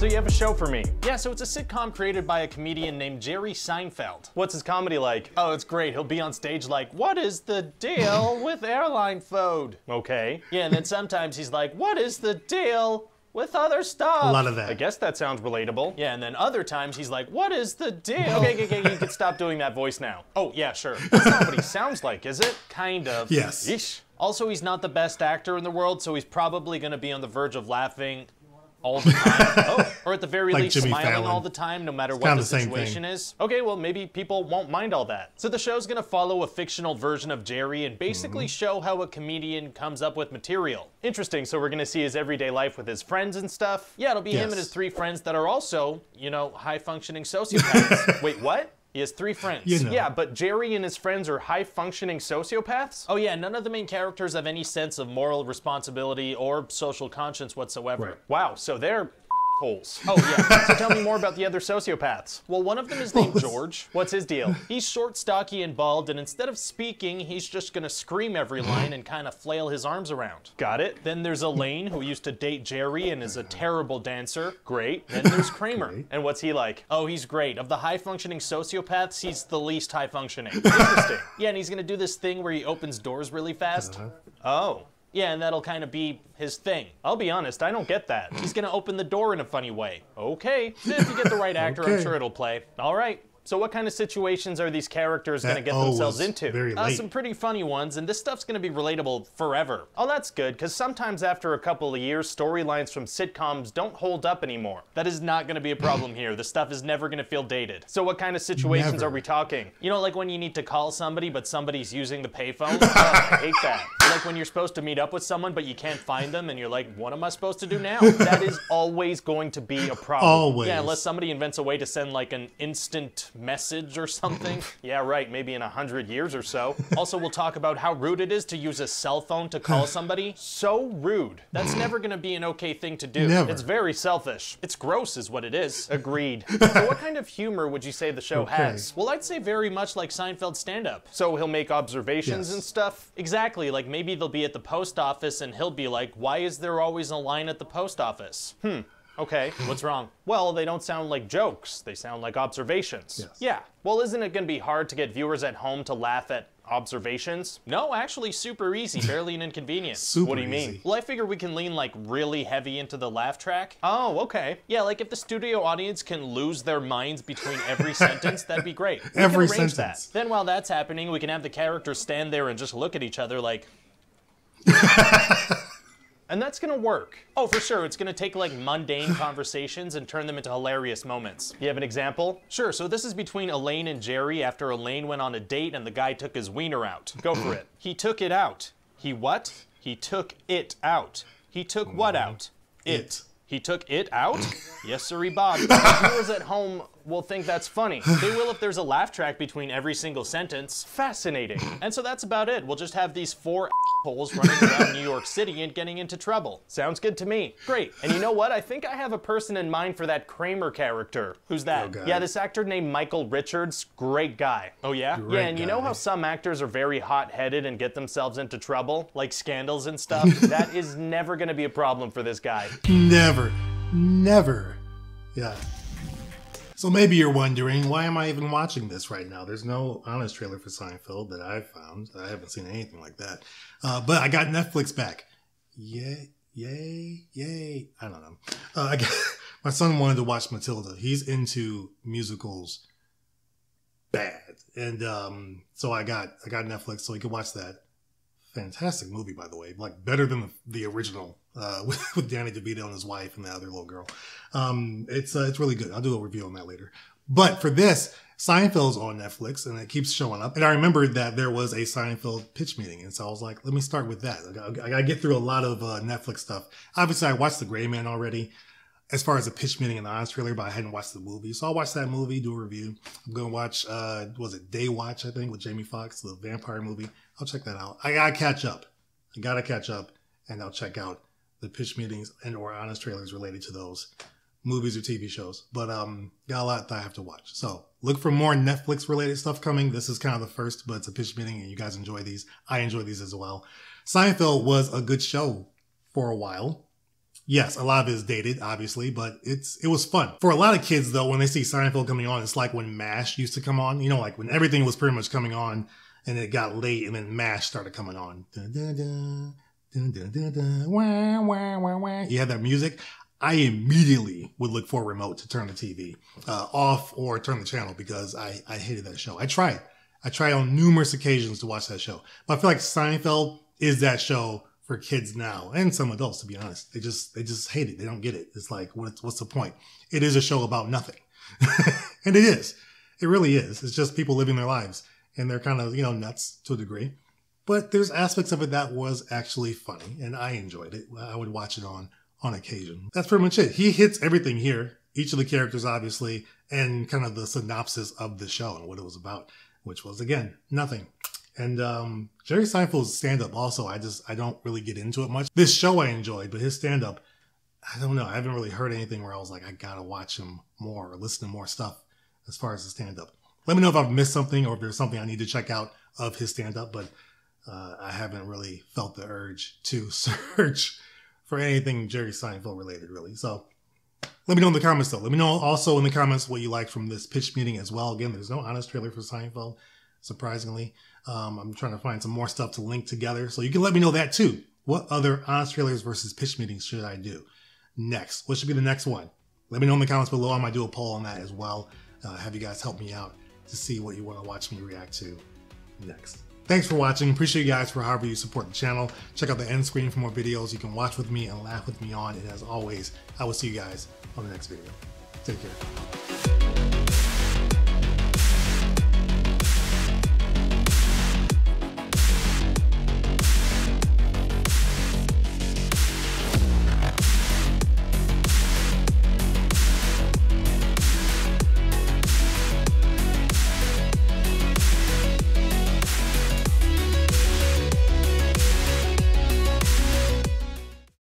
So you have a show for me. Yeah, so it's a sitcom created by a comedian named Jerry Seinfeld. What's his comedy like? Oh, it's great. He'll be on stage like, what is the deal with airline food? Okay. Yeah, and then sometimes he's like, what is the deal with other stuff? A lot of that. I guess that sounds relatable. Yeah, and then other times he's like, what is the deal? Okay, you can stop doing that voice now. Oh, yeah, sure. That's not what he sounds like, is it? Kind of. Yes. Yeesh. Also, he's not the best actor in the world, so he's probably gonna be on the verge of laughing all the time. Oh, or at the very least, Jimmy smiling Fallon. all the time, no matter what the situation is. Okay, well, maybe people won't mind all that. So the show's gonna follow a fictional version of Jerry and basically show how a comedian comes up with material. Interesting, so we're gonna see his everyday life with his friends and stuff. Yeah, it'll be him and his 3 friends that are also, you know, high-functioning sociopaths. Wait, what? He has 3 friends. You know. Yeah, but Jerry and his friends are high-functioning sociopaths? Oh yeah, none of the main characters have any sense of moral responsibility or social conscience whatsoever. Right. Wow, so they're holes. Oh yeah, so tell me more about the other sociopaths. Well, one of them is named George. What's his deal? He's short, stocky, and bald, and instead of speaking, he's just gonna scream every line and kind of flail his arms around. Got it? Then there's Elaine, who used to date Jerry and is a terrible dancer. Great. Then there's Kramer. Great. And what's he like? Oh, he's great. Of the high-functioning sociopaths, he's the least high-functioning. Interesting. Yeah, and he's gonna do this thing where he opens doors really fast. Oh. Yeah, and that'll kind of be his thing. I'll be honest, I don't get that. He's gonna open the door in a funny way. Okay, if you get the right actor, I'm sure it'll play. All right. So what kind of situations are these characters gonna get themselves into? Very late. Some pretty funny ones, and this stuff's gonna be relatable forever. Oh, that's good, because sometimes after a couple of years, storylines from sitcoms don't hold up anymore. That is not gonna be a problem here. The stuff is never gonna feel dated. So what kind of situations are we talking? You know, like when you need to call somebody, but somebody's using the payphone? Oh, I hate that. Like when you're supposed to meet up with someone, but you can't find them, and you're like, what am I supposed to do now? That is always going to be a problem. Always. Yeah, unless somebody invents a way to send like an instant message or something. Yeah, right, maybe in 100 years or so. Also, we'll talk about how rude it is to use a cell phone to call somebody. So rude. That's never gonna be an okay thing to do. Never. It's very selfish. It's gross is what it is. Agreed. So what kind of humor would you say the show has? Well, I'd say very much like Seinfeld's stand-up. So he'll make observations and stuff. Exactly, like maybe they'll be at the post office and he'll be like, why is there always a line at the post office? Okay, what's wrong? Well, they don't sound like jokes. They sound like observations. Yes. Yeah. Well, isn't it going to be hard to get viewers at home to laugh at observations? No, actually super easy, barely an inconvenience. Super What do you mean? easy. Well, I figure we can lean like really heavy into the laugh track. Oh, okay. Yeah, like if the studio audience can lose their minds between every sentence, that'd be great. We Every can arrange sentence. that. Then while that's happening, we can have the characters stand there and just look at each other like... And that's gonna work. Oh, for sure, it's gonna take like mundane conversations and turn them into hilarious moments. You have an example? Sure, so this is between Elaine and Jerry after Elaine went on a date and the guy took his wiener out. Go for it. He took it out. He what? He took it out. He took what out? It. He took it out? Yes, sirree, Bob. Viewers at home will think that's funny. They will if there's a laugh track between every single sentence. Fascinating. And so that's about it. We'll just have these 4 assholes running around New York City and getting into trouble. Sounds good to me. Great. And you know what? I think I have a person in mind for that Kramer character. Who's that? Oh, God. Yeah, this actor named Michael Richards. Great guy. Oh, yeah? Great Yeah, and you know guy. how some actors are very hot-headed and get themselves into trouble? Like scandals and stuff? That is never gonna be a problem for this guy. Never. Never. Yeah. So maybe you're wondering, why am I even watching this right now? There's no honest trailer for Seinfeld that I've found. I haven't seen anything like that. But I got Netflix back. Yay. I don't know. My son wanted to watch Matilda. He's into musicals bad. And so I got Netflix so he could watch that. Fantastic movie, by the way. Like, better than the original with Danny DeVito and his wife and the other little girl. It's really good. I'll do a review on that later. But for this, Seinfeld's on Netflix, and it keeps showing up. And I remembered that there was a Seinfeld pitch meeting, and so I was like, let me start with that. I got to get through a lot of Netflix stuff. Obviously, I watched The Gray Man already, as far as a pitch meeting and the honest trailer, but I hadn't watched the movie. So I'll watch that movie, do a review. I'm going to watch, was it Day Watch, I think, with Jamie Foxx, the vampire movie. I'll check that out. I got to catch up. And I'll check out the pitch meetings and or honest trailers related to those movies or TV shows. But got a lot that I have to watch. So look for more Netflix related stuff coming. This is kind of the first, but it's a pitch meeting and you guys enjoy these. I enjoy these as well. Seinfeld was a good show for a while. Yes, a lot of it is dated, obviously, but it was fun. For a lot of kids, though, when they see Seinfeld coming on, it's like when MASH used to come on. You know, like when everything was pretty much coming on, and it got late, and then MASH started coming on. Dun, dun, dun, dun, dun, dun, dun, wah, wah, wah, wah. You had that music. I immediately would look for a remote to turn the TV off or turn the channel because I hated that show. I tried on numerous occasions to watch that show, but I feel like Seinfeld is that show for kids now and some adults, to be honest. They just hate it. They don't get it. It's like, what's the point? It is a show about nothing. And it is. It really is. It's just people living their lives, and they're kind of, nuts to a degree. But there's aspects of it that was actually funny, and I enjoyed it. I would watch it on occasion. That's pretty much it. He hits everything here. Each of the characters, obviously, and kind of the synopsis of the show and what it was about, which was, again, nothing. And Jerry Seinfeld's stand-up also, I don't really get into it much. This show I enjoyed, but his stand-up, I don't know. I haven't really heard anything where I was like, I gotta watch him more or listen to more stuff as far as the stand-up. Let me know if I've missed something or if there's something I need to check out of his stand-up, but I haven't really felt the urge to search for anything Jerry Seinfeld related, really. So let me know in the comments, though. Let me know also in the comments what you liked from this pitch meeting as well. Again, there's no honest trailer for Seinfeld, surprisingly. I'm trying to find some more stuff to link together, so you can let me know that too. What other honest trailers versus pitch meetings should I do next? What should be the next one? Let me know in the comments below. I might do a poll on that as well. Have you guys help me out to see what you want to watch me react to next. Thanks for watching. Appreciate you guys for however you support the channel. Check out the end screen for more videos you can watch with me and laugh with me on. And as always, I will see you guys on the next video. Take care.